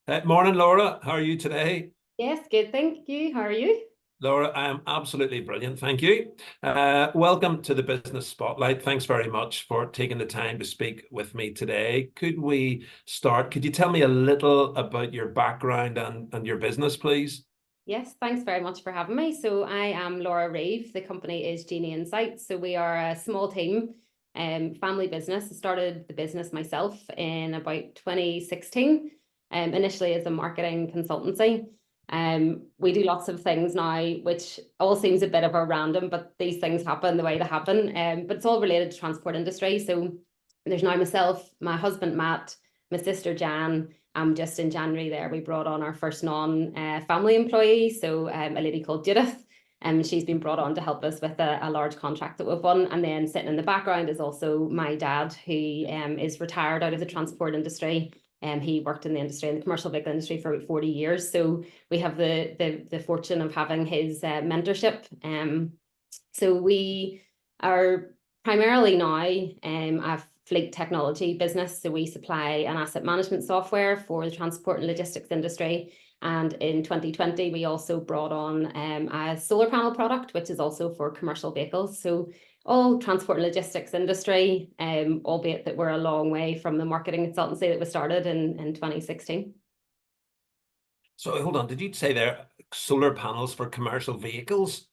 Morning, Laura. How are you today? Yes, good. Thank you. How are you? Laura, I am absolutely brilliant. Thank you. Welcome to the Business Spotlight. Thanks very much for taking the time to speak with me today. Could we start? Could you tell me a little about your background and your business, please? Yes, thanks very much for having me. So I am Laura Reeve. The company is Genie Insights. So we are a small team, family business. I started the business myself in about 2016, initially as a marketing consultancy. We do lots of things now, which all seems a bit of a random, but these things happen the way they happen. But it's all related to transport industry. So there's now myself, my husband Matt, my sister Jan. Just in January there, we brought on our first non-family employee, so a lady called Judith, and she's been brought on to help us with a large contract that we've won. And then sitting in the background is also my dad, who is retired out of the transport industry. He worked in the industry, in the commercial vehicle industry for about 40 years. So we have the fortune of having his mentorship. So we are primarily now a fleet technology business. So we supply an asset management software for the transport and logistics industry. And in 2020, we also brought on a solar panel product, which is also for commercial vehicles. So all transport and logistics industry, albeit that we're a long way from the marketing consultancy that was started in 2016. So hold on, did you say there solar panels for commercial vehicles?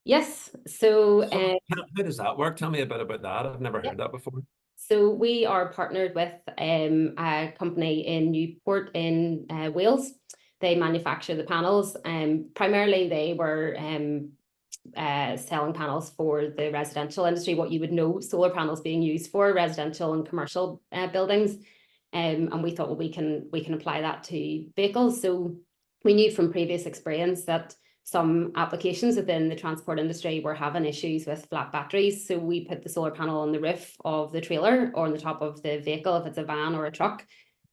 Yes. So How does that work? Tell me a bit about that. I've never yeah. heard that before. So we are partnered with a company in Newport in Wales. They manufacture the panels. Primarily, they were selling panels for the residential industry, what you would know solar panels being used for residential and commercial buildings. And we thought, well, we can apply that to vehicles. So we knew from previous experience that some applications within the transport industry were having issues with flat batteries. So we put the solar panel on the roof of the trailer or on the top of the vehicle if it's a van or a truck.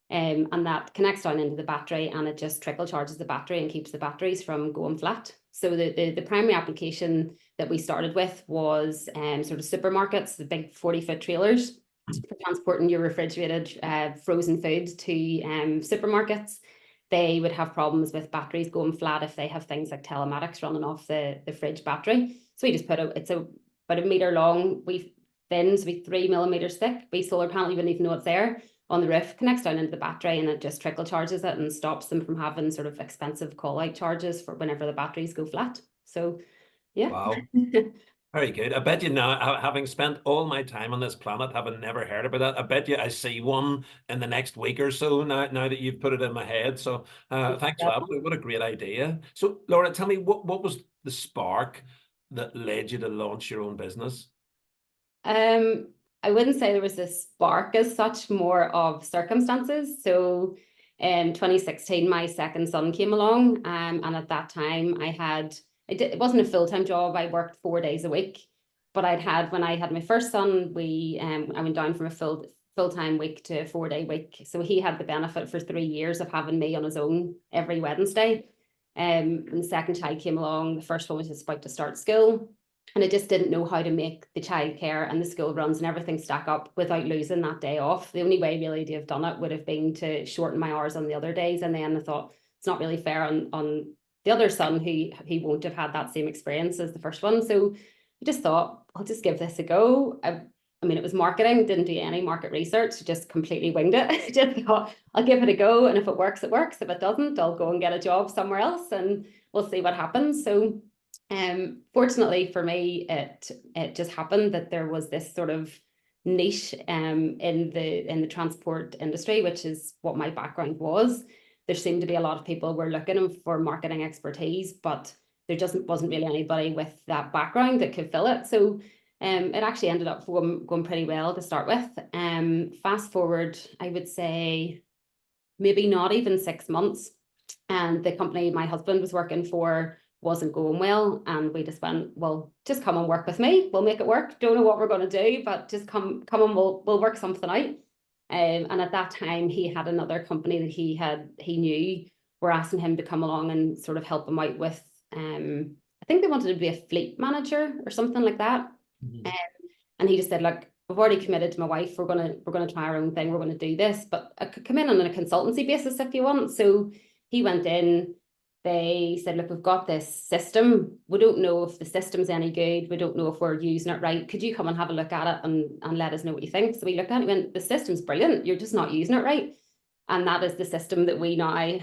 And that connects down into the battery, and it just trickle charges the battery and keeps the batteries from going flat. So the primary application that we started with was sort of supermarkets, the big 40-foot trailers for transporting your refrigerated frozen food to supermarkets. They would have problems with batteries going flat if they have things like telematics running off the fridge battery. So we just put it's about a meter long, we thin, so we 3 millimeters thick, we solar panel, you wouldn't even know it's there, on the roof, connects down into the battery, and it just trickle charges it and stops them from having sort of expensive call out charges for whenever the batteries go flat. So yeah. Wow. Very good. I bet you now, having spent all my time on this planet, having never heard about that, I bet you I see one in the next week or so now that you've put it in my head. So thanks for that. What a great idea. So Laura, tell me what was the spark that led you to launch your own business? I wouldn't say there was a spark as such, more of circumstances. So in 2016, my second son came along, and at that time it wasn't a full-time job. I worked 4 days a week, but when I had my first son, I went down from a full-time week to a 4-day week. So he had the benefit for 3 years of having me on his own every Wednesday. And the second child came along. The first one was just about to start school. And I just didn't know how to make the childcare and the school runs and everything stack up without losing that day off. The only way really to have done it would have been to shorten my hours on the other days. And then I thought it's not really fair on the other son, who he won't have had that same experience as the first one. So I just thought, I'll just give this a go. I mean, it was marketing, didn't do any market research, just completely winged it. Just thought, I'll give it a go. And if it works, it works. If it doesn't, I'll go and get a job somewhere else and we'll see what happens. So fortunately for me, it just happened that there was this sort of niche in the transport industry, which is what my background was. There seemed to be a lot of people were looking for marketing expertise, but there just wasn't really anybody with that background that could fill it. So it actually ended up going pretty well to start with. Fast forward, I would say maybe not even 6 months, and the company my husband was working for wasn't going well, and we just went, well, just come and work with me, we'll make it work. Don't know what we're going to do, but just come and we'll work something out. And at that time he had another company that he knew were asking him to come along and sort of help him out with I think they wanted to be a fleet manager or something like that. Mhm. And he just said, look, we've already committed to my wife, we're gonna try our own thing, we're gonna do this, but I could come in on a consultancy basis if you want. So he went in, they said, look, we've got this system. We don't know if the system's any good. We don't know if we're using it right. Could you come and have a look at it and let us know what you think? So we looked at it and went, the system's brilliant. You're just not using it right. And that is the system that we now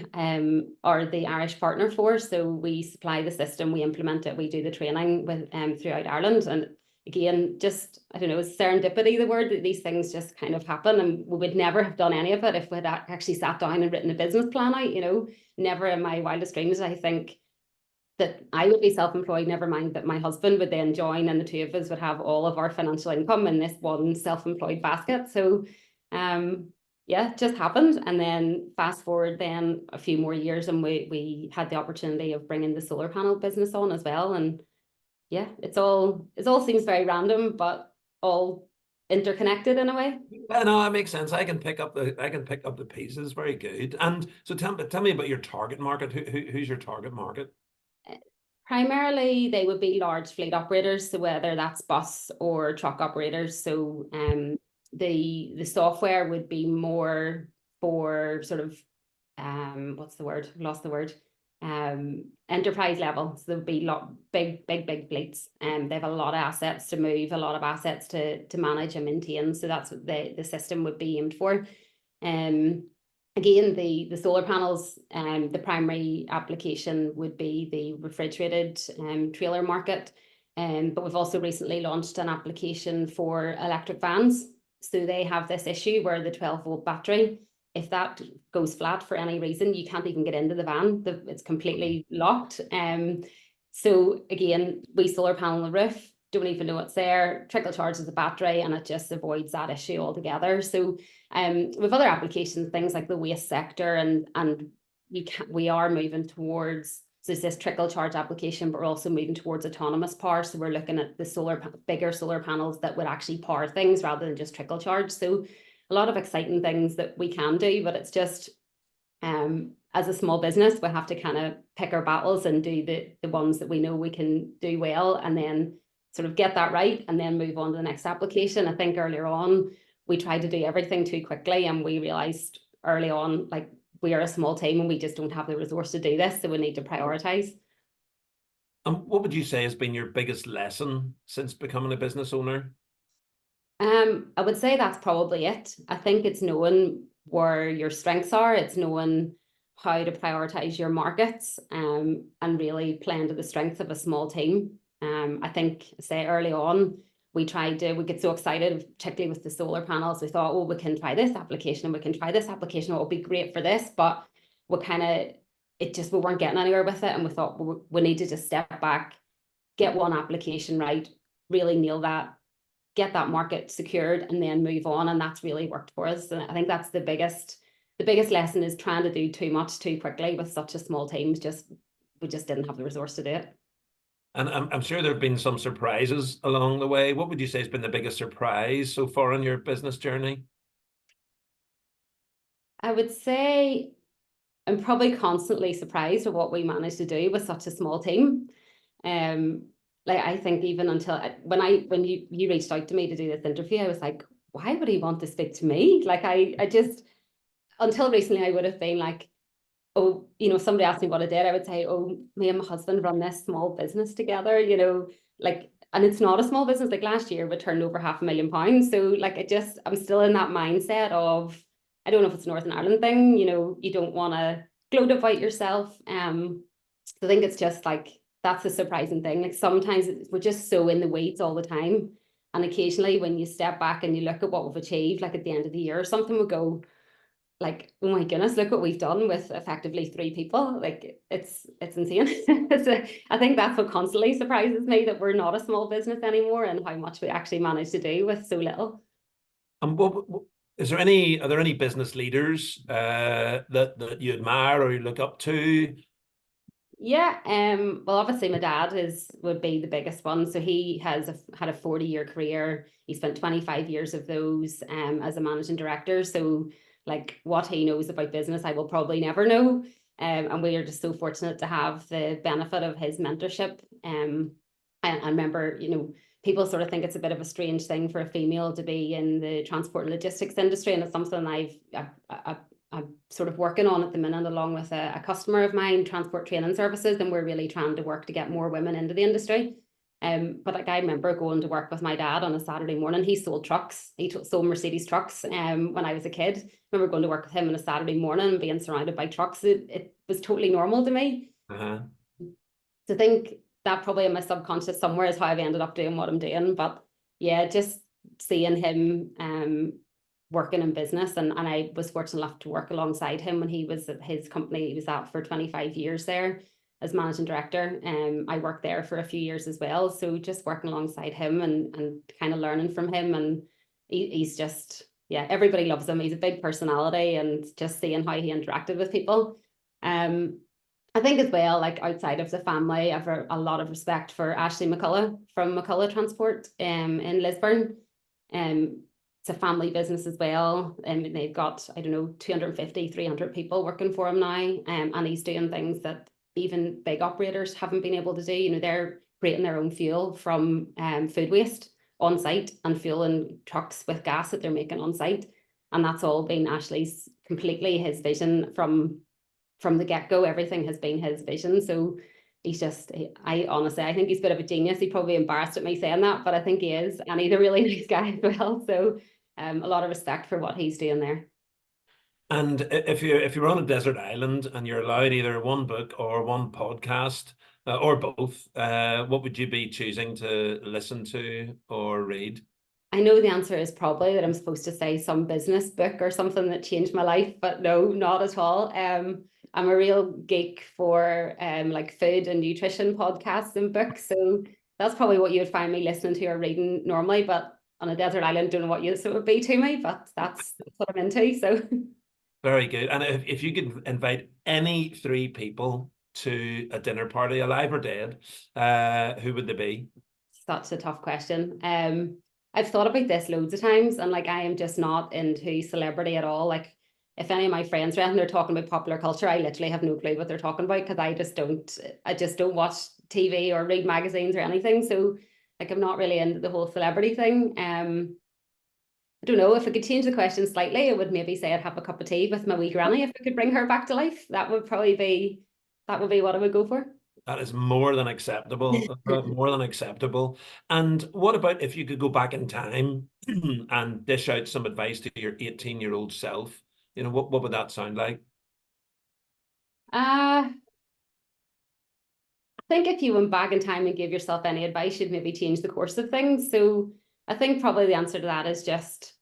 are the Irish partner for. So we supply the system, we implement it, we do the training with throughout Ireland. And again, just, I don't know, is serendipity the word, that these things just kind of happen, and we would never have done any of it if we'd actually sat down and written a business plan out, you know. Never in my wildest dreams I think that I would be self-employed, never mind that my husband would then join and the two of us would have all of our financial income in this one self-employed basket. So yeah, it just happened. And then fast forward then a few more years, and we had the opportunity of bringing the solar panel business on as well. And yeah, it all seems very random, but all interconnected in a way. Yeah, no, that makes sense. I can pick up the pieces. Very good. And so tell me about your target market. Who's your target market? Primarily, they would be large fleet operators, so whether that's bus or truck operators. So the software would be more for sort of what's the word? I've lost the word. Enterprise level. So there'll be big fleets, and they have a lot of assets to move, a lot of assets to manage and maintain. So that's what the system would be aimed for. Again, the solar panels, the primary application would be the refrigerated trailer market. But we've also recently launched an application for electric vans. So they have this issue where the 12-volt battery, if that goes flat for any reason, you can't even get into the van. It's completely locked. So again, we solar panel on the roof, don't even know it's there, trickle charges the battery, and it just avoids that issue altogether. So with other applications, things like the waste sector, and we are moving towards, so it's this trickle charge application, but we're also moving towards autonomous power. So we're looking at the bigger solar panels that would actually power things rather than just trickle charge. So a lot of exciting things that we can do, but it's just as a small business, we have to kind of pick our battles and do the ones that we know we can do well, and then sort of get that right and then move on to the next application. I think earlier on, we tried to do everything too quickly, and we realized early on, like, we are a small team and we just don't have the resource to do this, so we need to prioritize. And what would you say has been your biggest lesson since becoming a business owner? I would say that's probably it. I think it's knowing where your strengths are. It's knowing how to prioritize your markets, and really playing to the strengths of a small team. I think, say early on, we get so excited, particularly with the solar panels. We thought, oh, we can try this application and we can try this application. It will be great for this, but we weren't getting anywhere with it. And we thought, we need to just step back, get one application right, really nail that, get that market secured, and then move on. And that's really worked for us. And I think that's the biggest lesson, is trying to do too much too quickly with such a small team. We just didn't have the resource to do it. And I'm sure there have been some surprises along the way. What would you say has been the biggest surprise so far in your business journey? I would say I'm probably constantly surprised at what we managed to do with such a small team. Like, I think even until when you reached out to me to do this interview, I was like, why would he want to speak to me? Like, I just, until recently, I would have been like, oh, you know, somebody asked me what I did, I would say, oh, me and my husband run this small business together, you know, like, and it's not a small business. Like, last year we turned over £500,000. So like, I'm still in that mindset of, I don't know if it's a Northern Ireland thing, you know, you don't want to gloat about yourself. I think it's just like, that's a surprising thing. Like, sometimes we're just so in the weeds all the time. And occasionally when you step back and you look at what we've achieved, like at the end of the year or something, we go, like, oh my goodness, look what we've done with effectively 3 people. Like, it's insane. I think that's what constantly surprises me, that we're not a small business anymore, and how much we actually managed to do with so little. And are there any business leaders that you admire or you look up to? Yeah, well, obviously my dad would be the biggest one. So he has had a 40-year career. He spent 25 years of those as a managing director. So like, what he knows about business, I will probably never know. And we are just so fortunate to have the benefit of his mentorship. And I remember, you know, people sort of think it's a bit of a strange thing for a female to be in the transport and logistics industry, and it's something I'm sort of working on at the minute, along with a customer of mine, Transport Training Services, and we're really trying to work to get more women into the industry. But like, I remember going to work with my dad on a Saturday morning. He sold trucks. He sold Mercedes trucks. When I was a kid, I remember going to work with him on a Saturday morning and being surrounded by trucks. It was totally normal to me. So I think that probably in my subconscious somewhere is how I've ended up doing what I'm doing. But yeah, just seeing him working in business, and I was fortunate enough to work alongside him when he was at his company. He was at for 25 years there as managing director. I worked there for a few years as well. So just working alongside him and kind of learning from him. And he's just, yeah, everybody loves him. He's a big personality, and just seeing how he interacted with people. I think as well, like outside of the family, I've a lot of respect for Ashley McCullough from McCullough Transport in Lisburn. It's a family business as well. And they've got, I don't know, 250, 300 people working for him now. And he's doing things that even big operators haven't been able to do. You know, they're creating their own fuel from food waste on site and fueling trucks with gas that they're making on site. And that's all been Ashley's, completely his vision from the get-go. Everything has been his vision. So he's just, I honestly, I think he's a bit of a genius. He's probably embarrassed at me saying that, but I think he is. And he's a really nice guy as well. So a lot of respect for what he's doing there. And if you're on a desert island and you're allowed either one book or one podcast or both, what would you be choosing to listen to or read? I know the answer is probably that I'm supposed to say some business book or something that changed my life, but no, not at all. I'm a real geek for like food and nutrition podcasts and books. So that's probably what you would find me listening to or reading normally. But on a desert island, don't know what use it would be to me, but that's what I'm into. So Very good. And if you could invite any three people to a dinner party, alive or dead, who would they be? such a tough question. I've thought about this loads of times, and like, I am just not into celebrity at all. Like, if any of my friends are out and they're talking about popular culture, I literally have no clue what they're talking about, because I just don't watch TV or read magazines or anything. So like, I'm not really into the whole celebrity thing. I don't know, if I could change the question slightly, I would maybe say I'd have a cup of tea with my wee granny if I could bring her back to life. That would be what I would go for. That is more than acceptable, more than acceptable. And what about if you could go back in time and dish out some advice to your 18-year-old self? You know, what would that sound like? I think if you went back in time and gave yourself any advice, you'd maybe change the course of things. So I think probably the answer to that is just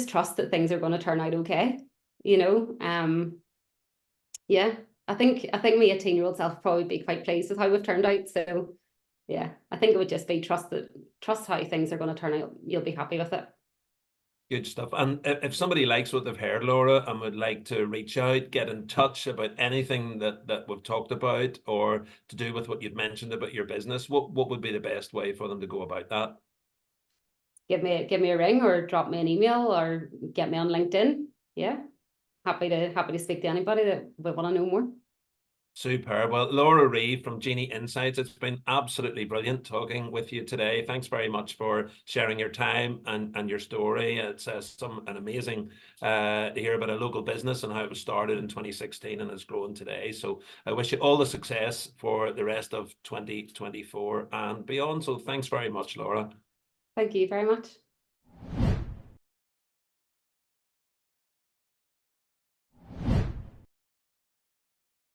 trust that things are going to turn out okay. You know, yeah, I think my 18-year-old self would probably be quite pleased with how we've turned out. So yeah, I think it would just be trust how things are going to turn out. You'll be happy with it. Good stuff. And if somebody likes what they've heard, Laura, and would like to reach out, get in touch about anything that we've talked about, or to do with what you've mentioned about your business, what would be the best way for them to go about that? Give me a ring, or drop me an email, or get me on LinkedIn. Yeah, happy to speak to anybody that would want to know more. Superb. Well, Laura Reeve from Genie Insights, it's been absolutely brilliant talking with you today. Thanks very much for sharing your time and your story. It's an amazing to hear about a local business and how it was started in 2016 and has grown today. So I wish you all the success for the rest of 2024 and beyond. So thanks very much, Laura. Thank you very much.